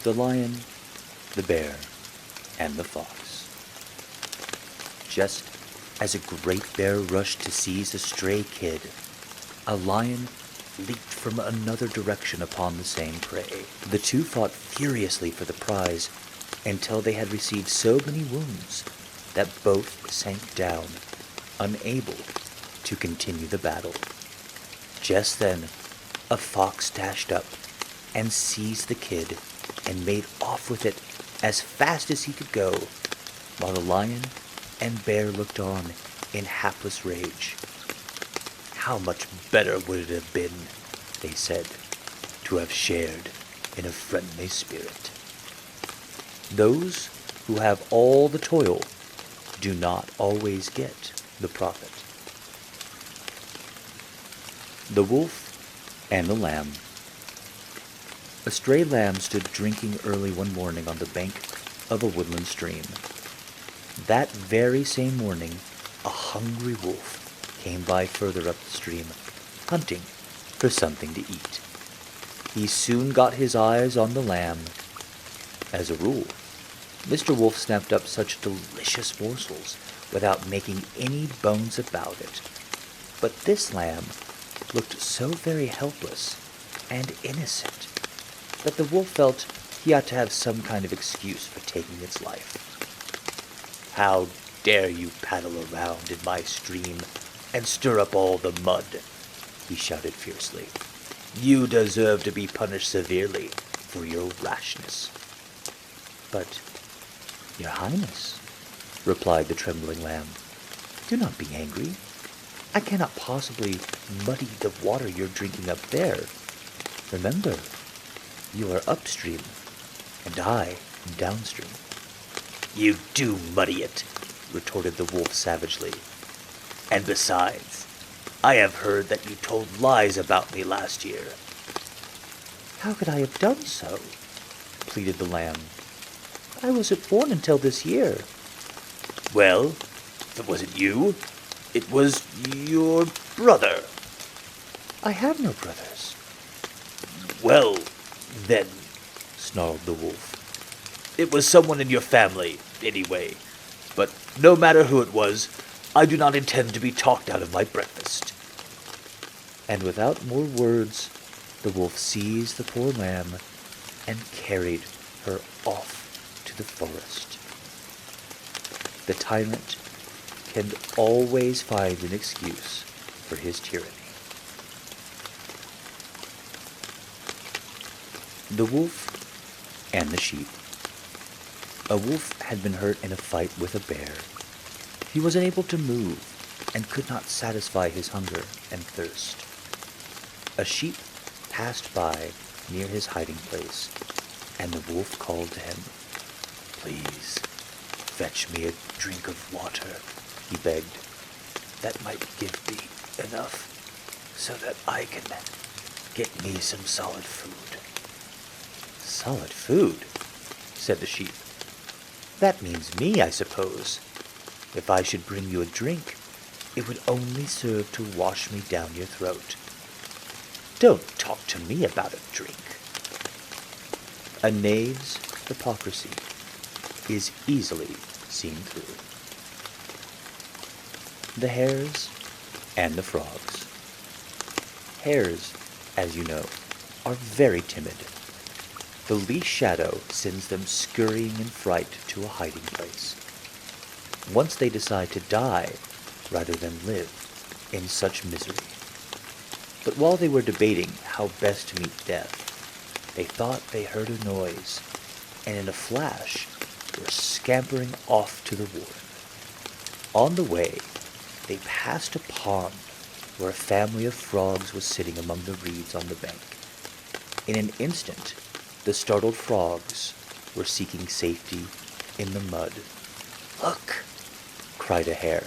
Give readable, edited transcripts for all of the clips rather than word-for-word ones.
the lion, the bear, and the fox. Just as a great bear rushed to seize a stray kid, a lion leaped from another direction upon the same prey. The two fought furiously for the prize until they had received so many wounds that both sank down, unable to continue the battle. Just then, a fox dashed up and seized the kid and made off with it as fast as he could go, while the lion and bear looked on in hapless rage. How much better would it have been, they said, to have shared in a friendly spirit. Those who have all the toil do not always get the profit. The wolf and the lamb. A stray lamb stood drinking early one morning on the bank of a woodland stream. That very same morning, a hungry wolf came by further up the stream, hunting for something to eat. He soon got his eyes on the lamb. As a rule, Mr. Wolf snapped up such delicious morsels without making any bones about it. But this lamb looked so very helpless and innocent that the wolf felt he ought to have some kind of excuse for taking its life. "How dare you paddle around in my stream and stir up all the mud?" he shouted fiercely. "You deserve to be punished severely for your rashness." "But, Your Highness," replied the trembling lamb, "do not be angry. I cannot possibly muddy the water you're drinking up there. Remember, you are upstream, and I am downstream." "You do muddy it," retorted the wolf savagely. "And besides, I have heard that you told lies about me last year." "How could I have done so?" pleaded the lamb. "I wasn't born until this year." "Well, if it wasn't you, it was your brother." "I have no brothers." "Well, then," snarled the wolf, "it was someone in your family, anyway. But no matter who it was, I do not intend to be talked out of my breakfast." And without more words, the wolf seized the poor lamb and carried her off to the forest. The tyrant can always find an excuse for his tyranny. The wolf and the sheep. A wolf had been hurt in a fight with a bear. He was unable to move and could not satisfy his hunger and thirst. A sheep passed by near his hiding place, and the wolf called to him. "Please, fetch me a drink of water," he begged. "That might give me enough so that I can get me some solid food." "Solid food?" said the sheep. "That means me, I suppose. If I should bring you a drink, it would only serve to wash me down your throat. Don't talk to me about a drink." A knave's hypocrisy is easily seen through. The hares and the frogs. Hares, as you know, are very timid. The least shadow sends them scurrying in fright to a hiding place. Once they decide to die rather than live in such misery. But while they were debating how best to meet death, they thought they heard a noise, and in a flash were scampering off to the wood. On the way, they passed a pond where a family of frogs was sitting among the reeds on the bank. In an instant, the startled frogs were seeking safety in the mud. "Look!" cried a hare.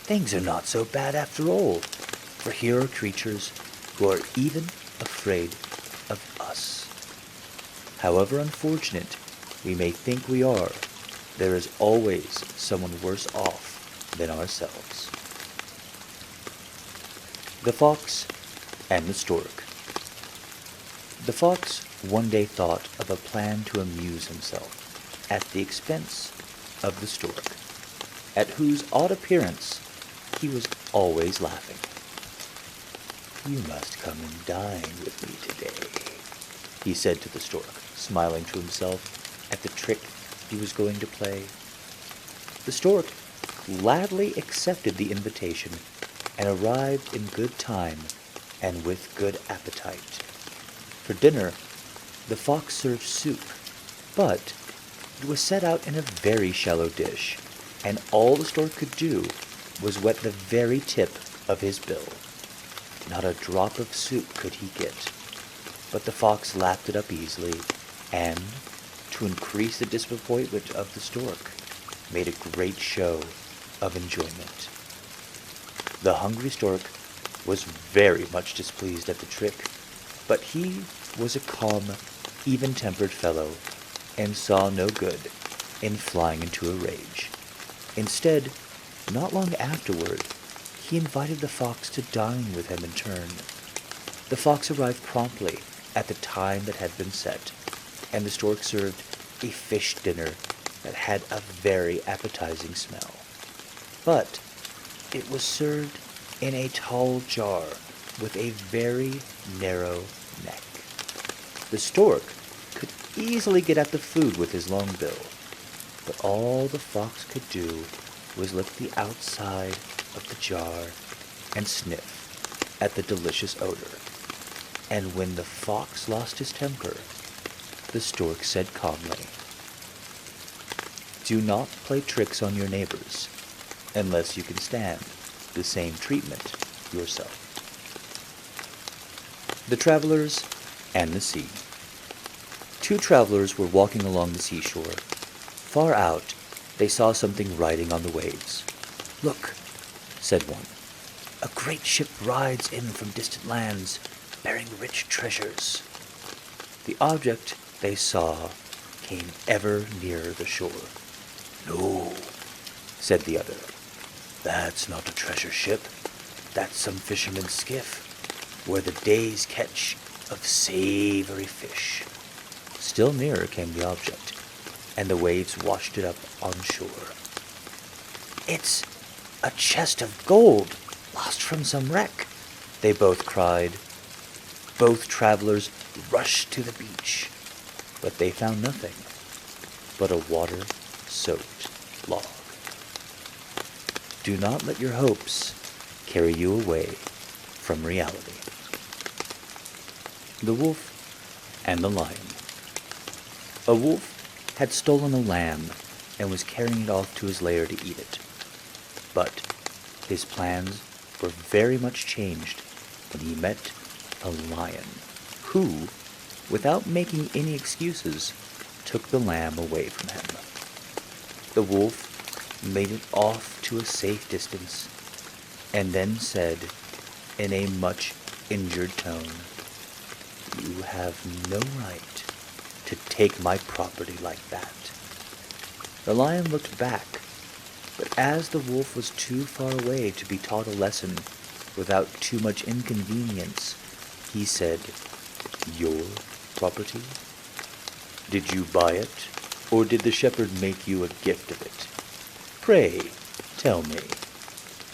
"Things are not so bad after all, for here are creatures who are even afraid of us. However unfortunate we may think we are, there is always someone worse off than ourselves." The fox and the stork. The fox one day thought of a plan to amuse himself at the expense of the stork, at whose odd appearance he was always laughing. "You must come and dine with me today," he said to the stork, smiling to himself at the trick he was going to play. The stork gladly accepted the invitation and arrived in good time and with good appetite. For dinner, the fox served soup, but it was set out in a very shallow dish, and all the stork could do was wet the very tip of his bill. Not a drop of soup could he get, but the fox lapped it up easily, and, to increase the disappointment of the stork, made a great show of enjoyment. The hungry stork was very much displeased at the trick, but he was a calm, even-tempered fellow, and saw no good in flying into a rage. Instead, not long afterward, he invited the fox to dine with him in turn. The fox arrived promptly at the time that had been set, and the stork served a fish dinner that had a very appetizing smell. But it was served in a tall jar with a very narrow neck. The stork could easily get at the food with his long bill, but all the fox could do was lick the outside of the jar and sniff at the delicious odor. And when the fox lost his temper, the stork said calmly, "Do not play tricks on your neighbors unless you can stand the same treatment yourself." The Travelers and the Sea. Two travelers were walking along the seashore. Far out, they saw something riding on the waves. "Look," said one, "a great ship rides in from distant lands, bearing rich treasures." The object they saw came ever nearer the shore. "No," said the other, "that's not a treasure ship. That's some fisherman's skiff, where the day's catch of savory fish." Still nearer came the object, and the waves washed it up on shore. "It's a chest of gold, lost from some wreck," they both cried. Both travelers rushed to the beach, but they found nothing but a water-soaked log. Do not let your hopes carry you away from reality. The Wolf and the Lion. A wolf had stolen a lamb and was carrying it off to his lair to eat it. But his plans were very much changed when he met a lion who, without making any excuses, took the lamb away from him. The wolf made it off to a safe distance and then said in a much injured tone, "You have no right to take my property like that." The lion looked back, but as the wolf was too far away to be taught a lesson without too much inconvenience, he said, "Your property? Did you buy it, or did the shepherd make you a gift of it? Pray, tell me,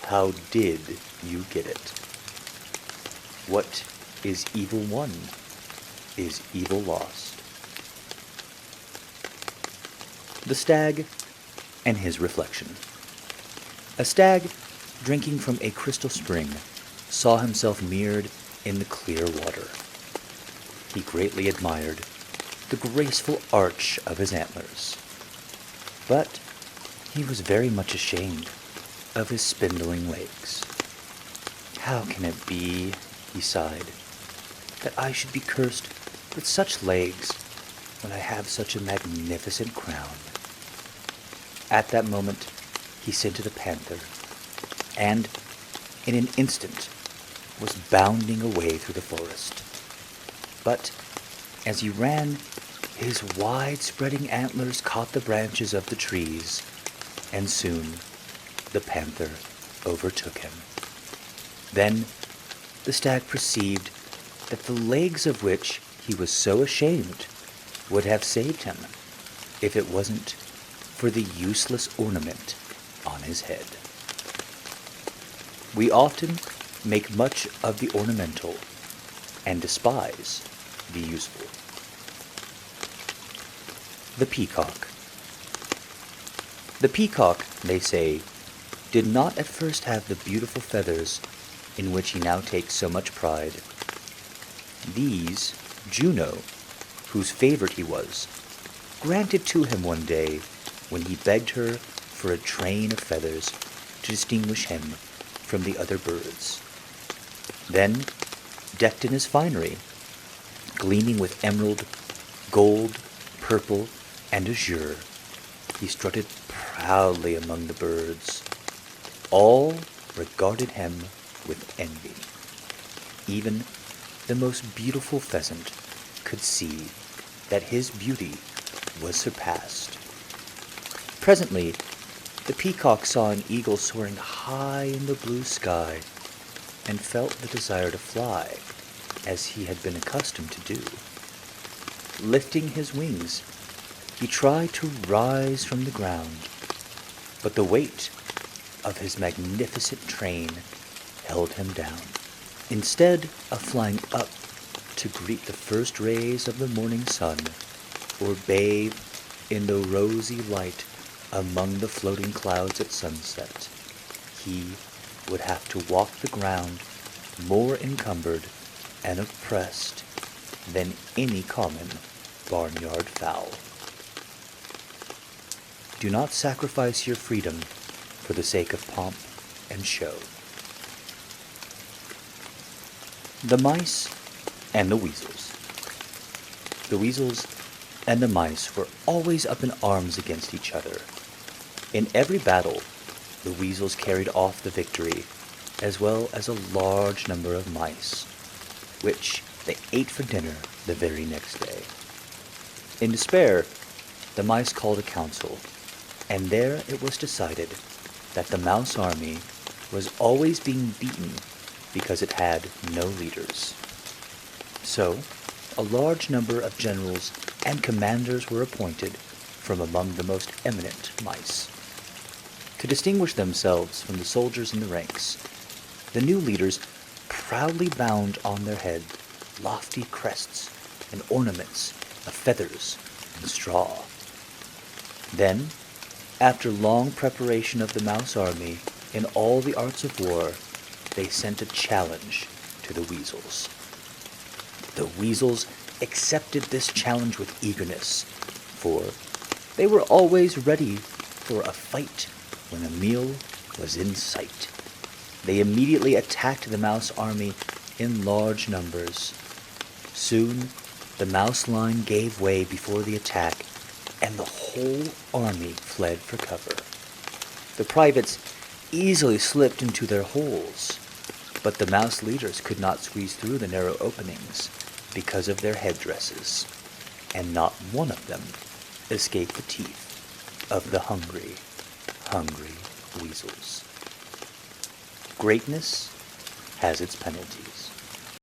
how did you get it? What is evil won is evil lost." The Stag and his Reflection. A stag, drinking from a crystal spring, saw himself mirrored in the clear water. He greatly admired the graceful arch of his antlers, but he was very much ashamed of his spindling legs. "How can it be," he sighed, "that I should be cursed with such legs when I have such a magnificent crown?" At that moment, he scented a panther, and in an instant was bounding away through the forest. But as he ran, his wide-spreading antlers caught the branches of the trees, and soon the panther overtook him. Then the stag perceived that the legs of which he was so ashamed would have saved him if it wasn't for the useless ornament on his head. We often make much of the ornamental and despise the useful. The peacock. The peacock, they say, did not at first have the beautiful feathers in which he now takes so much pride. These Juno, whose favorite he was, granted to him one day when he begged her for a train of feathers to distinguish him from the other birds. Then, decked in his finery, gleaming with emerald, gold, purple, and azure, he strutted proudly among the birds. All regarded him with envy. Even the most beautiful pheasant could see that his beauty was surpassed. Presently, the peacock saw an eagle soaring high in the blue sky and felt the desire to fly, as he had been accustomed to do. Lifting his wings, he tried to rise from the ground, but the weight of his magnificent train held him down. Instead of flying up to greet the first rays of the morning sun, or bathe in the rosy light among the floating clouds at sunset, he would have to walk the ground more encumbered and oppressed than any common barnyard fowl. Do not sacrifice your freedom for the sake of pomp and show. The mice and the weasels. The weasels and the mice were always up in arms against each other. In every battle, the weasels carried off the victory, as well as a large number of mice, which they ate for dinner the very next day. In despair, the mice called a council, and there it was decided that the mouse army was always being beaten because it had no leaders. So, a large number of generals and commanders were appointed from among the most eminent mice. To distinguish themselves from the soldiers in the ranks, the new leaders proudly bound on their head lofty crests and ornaments of feathers and straw. Then, after long preparation of the mouse army in all the arts of war, they sent a challenge to the weasels. The weasels accepted this challenge with eagerness, for they were always ready for a fight when a meal was in sight. They immediately attacked the mouse army in large numbers. Soon, the mouse line gave way before the attack, and the whole army fled for cover. The privates easily slipped into their holes, but the mouse leaders could not squeeze through the narrow openings because of their headdresses, and not one of them escaped the teeth of the hungry, hungry weasels. Greatness has its penalties.